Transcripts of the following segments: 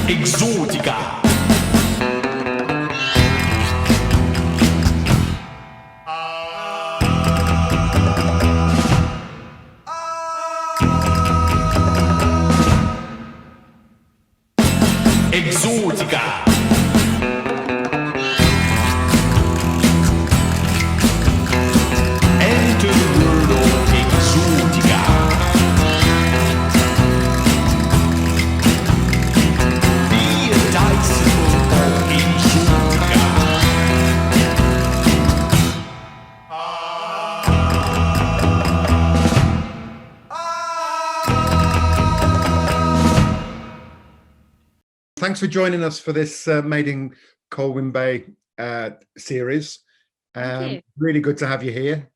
Exótica. Exótica. Enter the world of Exótica. Be a disciple of Exótica. Thanks for joining us for this Made in Colwyn Bay series. Thank you. Really good to have you here.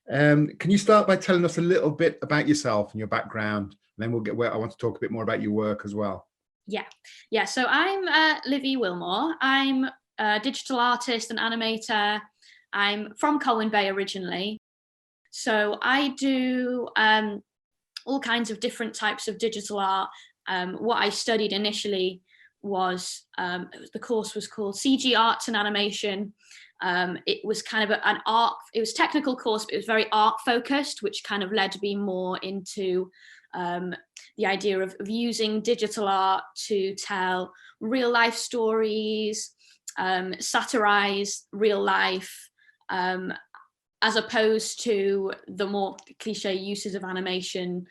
Can you start by telling us a little bit about yourself and your background? And then we'll get where I want to talk a bit more about your work as well. Yeah. So I'm Livi Wilmore. I'm a digital artist and animator. I'm from Colwyn Bay originally. So I do all kinds of different types of digital art. What I studied initially was the course was called CG Arts and Animation. It was kind of an art, it was a technical course, but it was very art focused, which kind of led me more into the idea of using digital art to tell real life stories, satirize real life, as opposed to the more cliche uses of animation,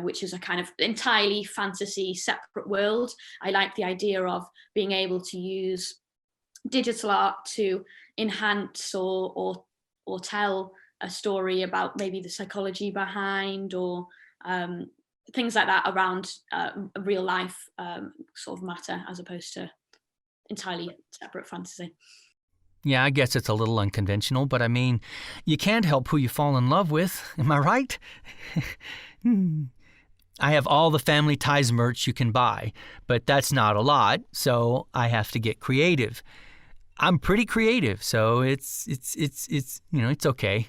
which is a kind of entirely fantasy separate world. I like the idea of being able to use digital art to enhance or tell a story about maybe the psychology behind or things like that around real life sort of matter, as opposed to entirely separate fantasy. Yeah, I guess it's a little unconventional, but I mean, you can't help who you fall in love with. Am I right? I have all the Family Ties merch you can buy, but that's not a lot, so I have to get creative. I'm pretty creative, so it's okay.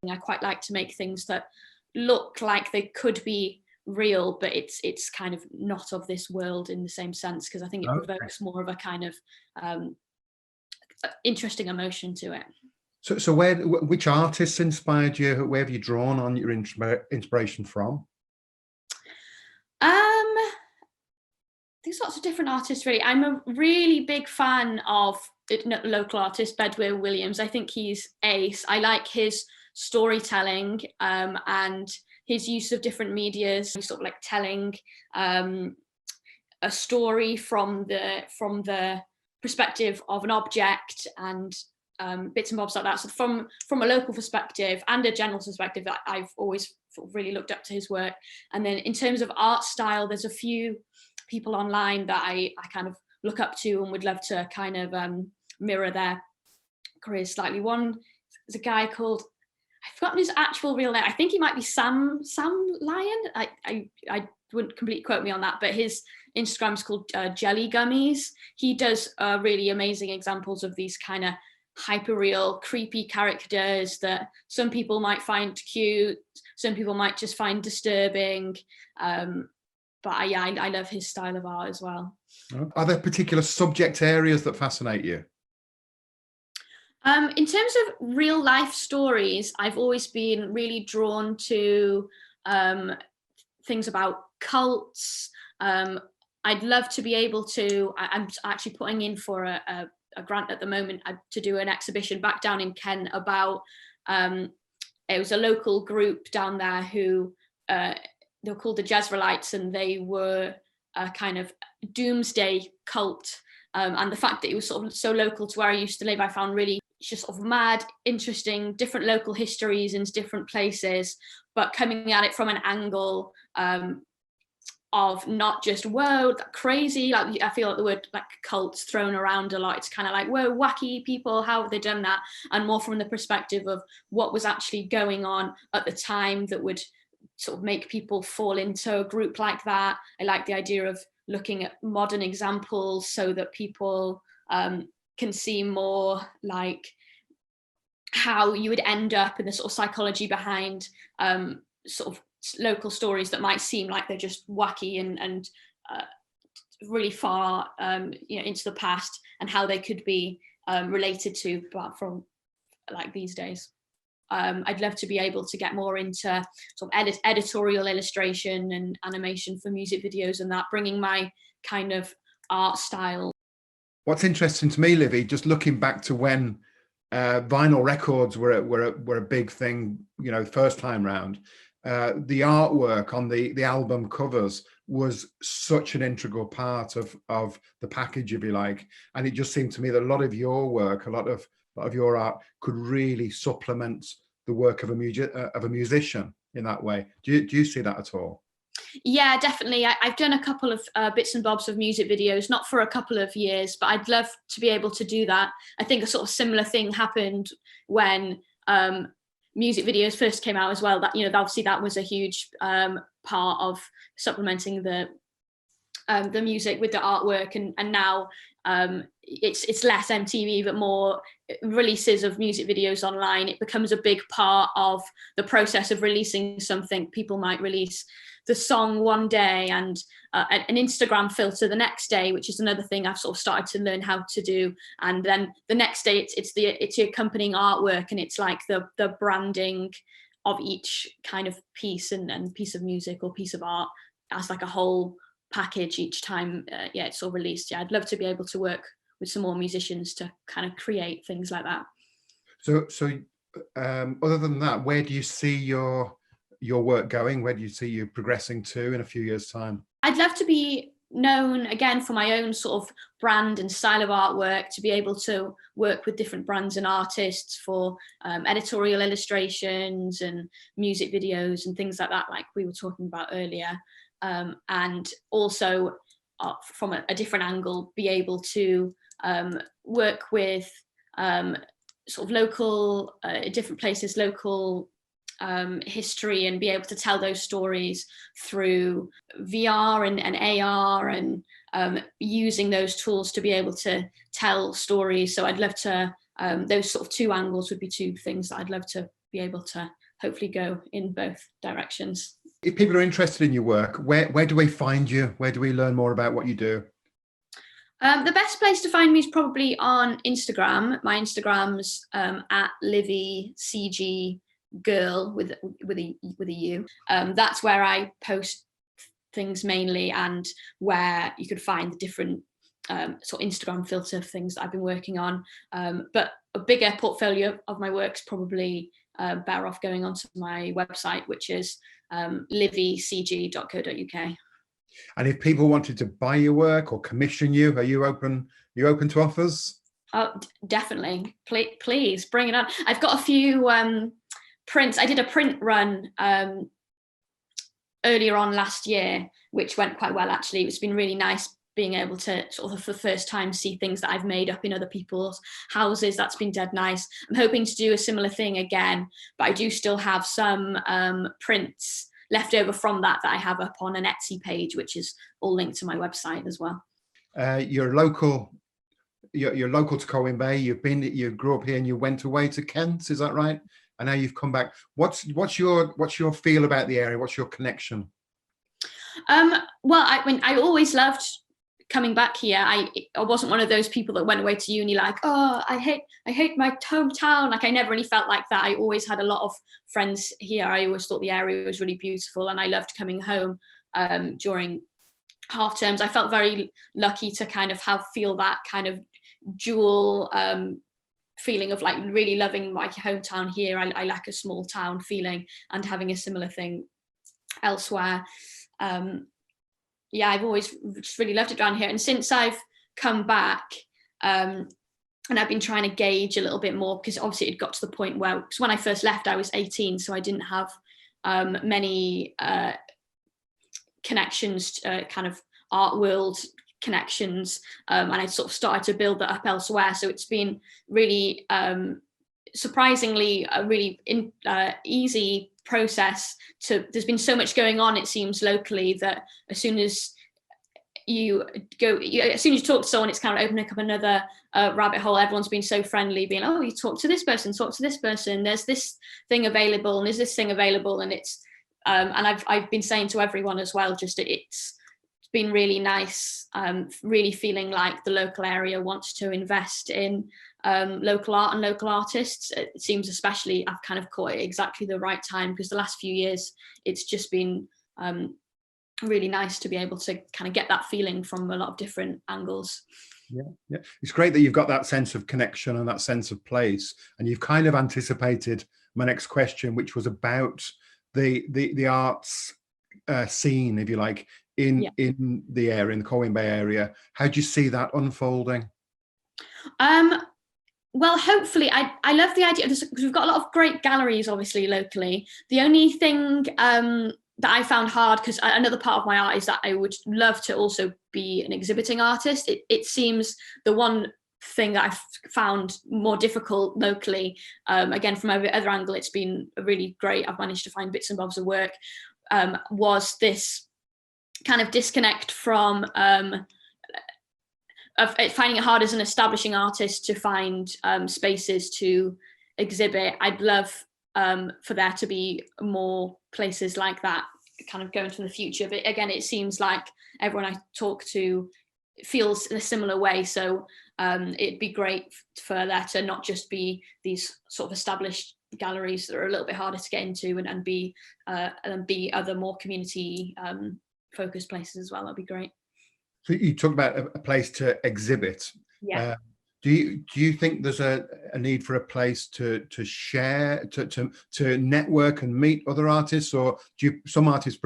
I quite like to make things that look like they could be real, but it's kind of not of this world in the same sense, because I think it provokes more of a kind of interesting emotion to it. So which artists inspired you? Where have you drawn on your inspiration from? There's lots of different artists, really. I'm a really big fan of local artist Bedwyr Williams. I think he's ace. I like his storytelling and his use of different medias. He's sort of like telling a story from the perspective of an object and bits and bobs like that. So from a local perspective and a general perspective, I've always sort of really looked up to his work. And then in terms of art style, there's a few people online that I kind of look up to and would love to kind of mirror their careers slightly. One is a guy called, I've forgotten his actual real name. I think he might be Sam Lyon. I wouldn't completely quote me on that, but his Instagram is called Jelly Gummies. He does really amazing examples of these kind of hyper-real, creepy characters that some people might find cute, some people might just find disturbing. But I love his style of art as well. Are there particular subject areas that fascinate you? In terms of real life stories, I've always been really drawn to things about cults. I'd love to be able to, I'm actually putting in for a grant at the moment to do an exhibition back down in Kent about, it was a local group down there who, they were called the Jezreelites, and they were a kind of doomsday cult. And the fact that it was sort of so local to where I used to live, I found really just sort of mad, interesting, different local histories in different places, but coming at it from an angle of not just, whoa, crazy. Like, I feel like the word like cult's thrown around a lot. It's kind of like, whoa, wacky people, how have they done that? And more from the perspective of what was actually going on at the time that would sort of make people fall into a group like that. I like the idea of looking at modern examples so that people can see more like how you would end up in the sort of psychology behind sort of local stories that might seem like they're just wacky and really far, into the past, and how they could be related to from like these days. I'd love to be able to get more into sort of editorial illustration and animation for music videos, and that, bringing my kind of art style. What's interesting to me, Livy, just looking back to when vinyl records were a big thing, first time round, the artwork on the album covers was such an integral part of the package, if you like. And it just seemed to me that a lot of your work, a lot of your art could really supplement the work of a musician in that way. Do you see that at all? Yeah, definitely. I've done a couple of bits and bobs of music videos, not for a couple of years, but I'd love to be able to do that. I think a sort of similar thing happened when music videos first came out as well. That, obviously that was a huge part of supplementing the music with the artwork, and now it's less MTV but more releases of music videos online. It becomes a big part of the process of releasing something. People might release the song one day and an Instagram filter the next day, which is another thing I've sort of started to learn how to do. And then the next day it's the accompanying artwork, and it's like the branding of each kind of piece and piece of music or piece of art as like a whole package each time it's all released. I'd love to be able to work with some more musicians to kind of create things like that. So other than that, where do you see your work going? Where do you see you progressing to in a few years' time? I'd love to be known again for my own sort of brand and style of artwork, to be able to work with different brands and artists for editorial illustrations and music videos and things like that, like we were talking about earlier. And also from a different angle, be able to work with sort of local, different places, local history, and be able to tell those stories through VR and AR, and using those tools to be able to tell stories. So I'd love to, those sort of two angles would be two things that I'd love to be able to hopefully go in both directions. If people are interested in your work, where do we find you? Where do we learn more about what you do? The best place to find me is probably on Instagram. My Instagram's at Livi CG Girl with a U. That's where I post things mainly, and where you could find the different sort of Instagram filter things that I've been working on. But a bigger portfolio of my work's probably better off going onto my website, which is livicg.co.uk. And if people wanted to buy your work or commission you, are you open to offers? Oh, definitely. Please bring it on. I've got a few prints. I did a print run earlier on last year, which went quite well, actually. It's been really nice being able to sort of for the first time see things that I've made up in other people's houses. That's been dead nice. I'm hoping to do a similar thing again, but I do still have some prints left over from that I have up on an Etsy page, which is all linked to my website as well. You're local to Colwyn Bay. You grew up here and you went away to Kent, is that right? And now you've come back. What's your feel about the area? What's your connection? Well, I always loved coming back here. I wasn't one of those people that went away to uni like, oh, I hate my hometown. Like, I never really felt like that. I always had a lot of friends here. I always thought the area was really beautiful, and I loved coming home during half terms. I felt very lucky to kind of feel that kind of dual feeling of like really loving my hometown here. I like a small town feeling, and having a similar thing elsewhere. I've always just really loved it down here. And since I've come back, and I've been trying to gauge a little bit more, because obviously it got to the point where, because when I first left, I was 18, so I didn't have many connections, kind of art world connections, and I sort of started to build that up elsewhere. So it's been really surprisingly a really easy process there's been so much going on, it seems, locally, that as soon as you talk to someone, it's kind of opening up another rabbit hole. Everyone's been so friendly, being, oh, you talk to this person, there's this thing available, and there's this thing available, and it's and I've been saying to everyone as well, just it's it's been really nice, really feeling like the local area wants to invest in local art and local artists. It seems especially I've kind of caught it exactly the right time, because the last few years it's just been really nice to be able to kind of get that feeling from a lot of different angles. Yeah. It's great that you've got that sense of connection and that sense of place, and you've kind of anticipated my next question, which was about the arts scene, if you like, in the area, in the Colwyn Bay area. How do you see that unfolding? Well, hopefully, I love the idea, because we've got a lot of great galleries, obviously, locally. The only thing that I found hard, because another part of my art is that I would love to also be an exhibiting artist. It seems the one thing that I've found more difficult locally, again, from every other angle, it's been really great. I've managed to find bits and bobs of work, was this kind of disconnect from of finding it hard as an establishing artist to find spaces to exhibit. I'd love for there to be more places like that kind of going to the future. But again, it seems like everyone I talk to feels in a similar way. So it'd be great for there to not just be these sort of established galleries that are a little bit harder to get into, and be other more community focused places as well. That'd be great. So you talk about a place to exhibit. Yeah. Do you think there's a need for a place to share, to network and meet other artists, or do some artists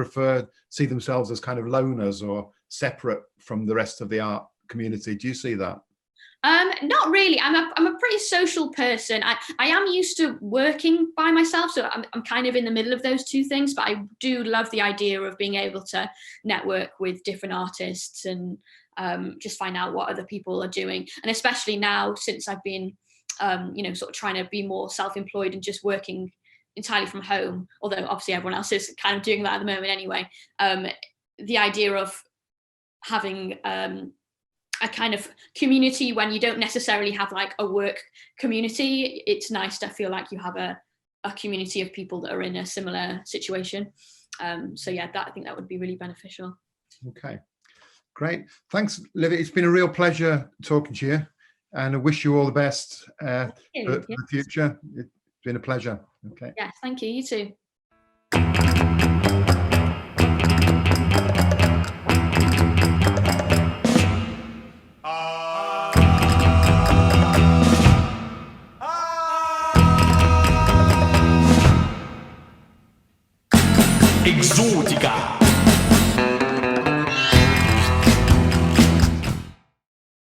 see themselves as kind of loners or separate from the rest of the art community? Do you see that? Not really. I'm a pretty social person. I am used to working by myself, so I'm kind of in the middle of those two things. But I do love the idea of being able to network with different artists and just find out what other people are doing. And especially now, since I've been, sort of trying to be more self-employed and just working entirely from home, although obviously everyone else is kind of doing that at the moment anyway. The idea of having a kind of community when you don't necessarily have like a work community, it's nice to feel like you have a community of people that are in a similar situation. So yeah, I think that would be really beneficial. Okay, great. Thanks, Livi. It's been a real pleasure talking to you, and I wish you all the best for the future. It's been a pleasure. Okay. Yes, thank you. You too. Exótica.